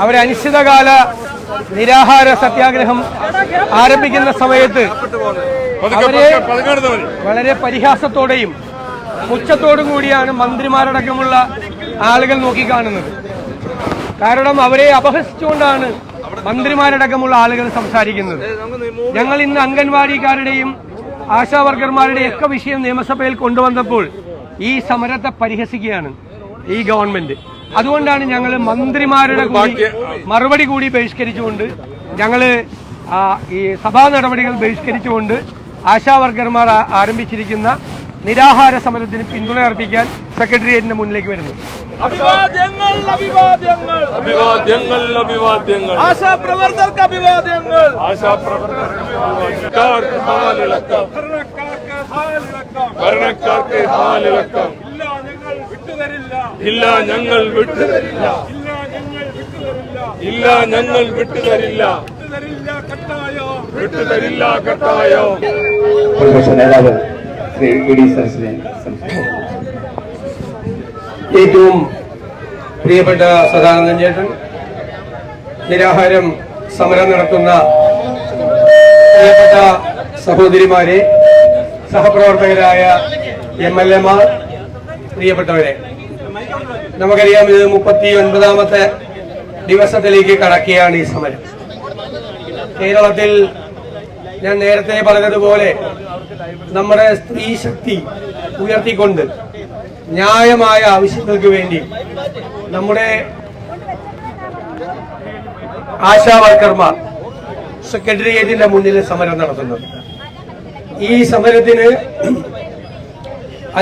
അവരെ അനിശ്ചിതകാല നിരാഹാര സത്യാഗ്രഹം ആരംഭിക്കുന്ന സമയത്ത് അവരെ വളരെ പരിഹാസത്തോടെയും പുച്ഛത്തോടും കൂടിയാണ് മന്ത്രിമാരടക്കമുള്ള ആളുകൾ നോക്കിക്കാണുന്നത്. കാരണം അവരെ അപഹസിച്ചുകൊണ്ടാണ് മന്ത്രിമാരടക്കമുള്ള ആളുകൾ സംസാരിക്കുന്നത്. ഞങ്ങൾ ഇന്ന് അംഗൻവാടിക്കാരുടെയും ആശാവർക്കർമാരുടെയും ഒക്കെ വിഷയം നിയമസഭയിൽ കൊണ്ടുവന്നപ്പോൾ ഈ സമരത്തെ പരിഹസിക്കുകയാണ് ഈ ഗവൺമെന്റ്. അതുകൊണ്ടാണ് ഞങ്ങൾ മന്ത്രിമാരുടെ മറുപടി കൂടി ബഹിഷ്കരിച്ചുകൊണ്ട് ഞങ്ങൾ ഈ സഭാ നടപടികൾ ബഹിഷ്കരിച്ചുകൊണ്ട് ആശാവർക്കർമാർ ആരംഭിച്ചിരിക്കുന്ന നിരാഹാര സമരത്തിന് പിന്തുണ അർപ്പിക്കാൻ സെക്രട്ടേറിയറ്റിന്റെ മുന്നിലേക്ക് വരുന്നു. അഭിവാദ്യങ്ങൾ അഭിവാദ്യങ്ങൾ അഭിവാദ്യങ്ങൾ അഭിവാദ്യങ്ങൾ ആശാപ്രവർത്തകർക്ക് അഭിവാദ്യങ്ങൾ ആശാപ്രവർത്തകർക്ക് ഹാലിളക്കം ഭരണക്കാർക്ക് ഹാലിളക്കം ഇല്ല ഞങ്ങൾ വിട്ടുതരില്ല ഇല്ല ഞങ്ങൾ വിട്ടുതരില്ല വിട്ടുതരില്ല കട്ടായോ. നേതാവ് ശ്രീ ഇ.ഡി. സരസ്വതി. ഏറ്റവും പ്രിയപ്പെട്ട സദാനന്ദൻ ചേട്ടൻ, നിരാഹാരം സമരം നടത്തുന്ന പ്രിയപ്പെട്ട സഹോദരിമാരെ, സഹപ്രവർത്തകരായ MLA-മാർ, പ്രിയപ്പെട്ടവരെ, നമുക്കറിയാം ഇത് 39ാമത്തെ ദിവസത്തിലേക്ക് കടക്കുകയാണ് ഈ സമരം. കേരളത്തിൽ ഞാൻ നേരത്തെ പറഞ്ഞതുപോലെ നമ്മുടെ സ്ത്രീ ശക്തി ഉയർത്തിക്കൊണ്ട് ന്യായമായ ആവശ്യങ്ങൾക്ക് വേണ്ടി നമ്മുടെ ആശാവർക്കർമാർ സെക്രട്ടേറിയറ്റിന്റെ മുന്നിൽ സമരം നടത്തുന്നത്. ഈ സമരത്തിന്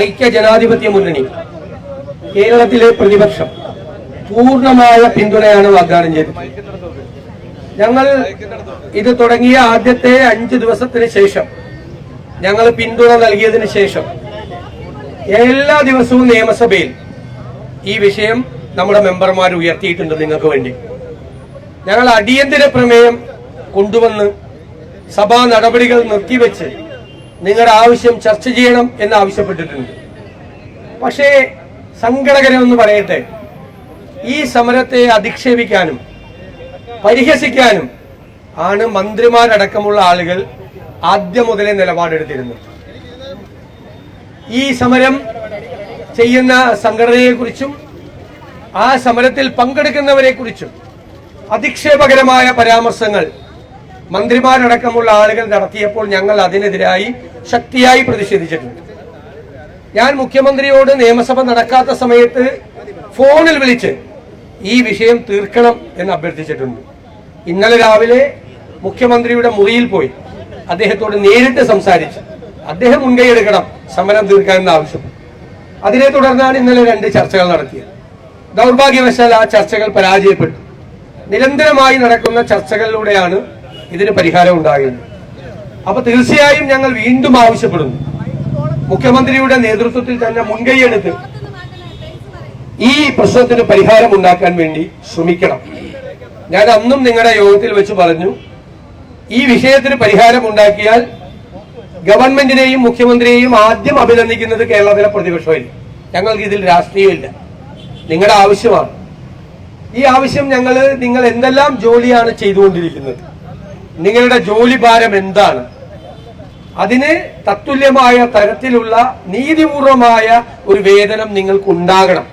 ഐക്യ ജനാധിപത്യ മുന്നണി, കേരളത്തിലെ പ്രതിപക്ഷം പൂർണ്ണമായ പിന്തുണയാണ് വാഗ്ദാനം ചെയ്തത്. ഞങ്ങൾ ഇത് തുടങ്ങിയ ആദ്യത്തെ 5 ദിവസത്തിന് ശേഷം ഞങ്ങൾ പിന്തുണ നൽകിയതിന് ശേഷം എല്ലാ ദിവസവും നിയമസഭയിൽ ഈ വിഷയം നമ്മുടെ മെമ്പർമാർ ഉയർത്തിയിട്ടുണ്ട് നിങ്ങൾക്ക് വേണ്ടി. ഞങ്ങൾ അടിയന്തര പ്രമേയം കൊണ്ടുവന്ന് സഭാ നടപടികൾ നിർത്തിവെച്ച് നിങ്ങളുടെ ആവശ്യം ചർച്ച ചെയ്യണം എന്ന് ആവശ്യപ്പെട്ടിട്ടുണ്ട്. പക്ഷേ സങ്കടകരമെന്ന് പറയട്ടെ, ഈ സമരത്തെ അധിക്ഷേപിക്കാനും പരിഹസിക്കാനും ആണ് മന്ത്രിമാരടക്കമുള്ള ആളുകൾ ആദ്യം മുതലേ നിലപാടെടുത്തിരുന്നത്. ഈ സമരം ചെയ്യുന്ന സംഘടനയെക്കുറിച്ചും ആ സമരത്തിൽ പങ്കെടുക്കുന്നവരെ കുറിച്ചും അധിക്ഷേപകരമായ പരാമർശങ്ങൾ മന്ത്രിമാരടക്കമുള്ള ആളുകൾ നടത്തിയപ്പോൾ ഞങ്ങൾ അതിനെതിരായി ശക്തിയായി പ്രതിഷേധിച്ചിട്ടുണ്ട്. ഞാൻ മുഖ്യമന്ത്രിയോട് നിയമസഭ നടക്കാത്ത സമയത്ത് ഫോണിൽ വിളിച്ച് ഈ വിഷയം തീർക്കണം എന്ന് അഭ്യർത്ഥിച്ചിട്ടുണ്ട്. ഇന്നലെ രാവിലെ മുഖ്യമന്ത്രിയുടെ മുറിയിൽ പോയി അദ്ദേഹത്തോട് നേരിട്ട് സംസാരിച്ച് അദ്ദേഹം മുൻകൈയെടുക്കണം സമരം തീർക്കാനെന്ന് ആവശ്യപ്പെട്ടു. അതിനെ തുടർന്നാണ് ഇന്നലെ 2 ചർച്ചകൾ നടത്തിയത്. ദൗർഭാഗ്യവശാൽ ആ ചർച്ചകൾ പരാജയപ്പെട്ടു. നിരന്തരമായി നടക്കുന്ന ചർച്ചകളിലൂടെയാണ് ഇതിന് പരിഹാരം ഉണ്ടാകുന്നത്. അപ്പൊ തീർച്ചയായും ഞങ്ങൾ വീണ്ടും ആവശ്യപ്പെടുന്നു, മുഖ്യമന്ത്രിയുടെ നേതൃത്വത്തിൽ തന്നെ മുൻകൈയെടുത്ത് ഈ പ്രശ്നത്തിന് പരിഹാരം ഉണ്ടാക്കാൻ വേണ്ടി ശ്രമിക്കണം. ഞാൻ അന്നും നിങ്ങളുടെ യോഗത്തിൽ വെച്ച് പറഞ്ഞു, ഈ വിഷയത്തിന് പരിഹാരം ഉണ്ടാക്കിയാൽ ഗവൺമെന്റിനെയും മുഖ്യമന്ത്രിയെയും ആദ്യം അഭിനന്ദിക്കുന്നത് കേരളത്തിലെ പ്രതിപക്ഷമായിരിക്കും. ഞങ്ങൾക്ക് ഇതിൽ രാഷ്ട്രീയമില്ല, നിങ്ങളുടെ ആവശ്യമാണ്. ഈ ആവശ്യം നിങ്ങൾ എന്തെല്ലാം ജോലിയാണ് ചെയ്തുകൊണ്ടിരിക്കുന്നത്, നിങ്ങളുടെ ജോലി ഭാരം എന്താണ്, അതിന് തത്തുല്യമായ തരത്തിലുള്ള നീതിപൂർവമായ ഒരു വേതനം നിങ്ങൾക്കുണ്ടാകണം.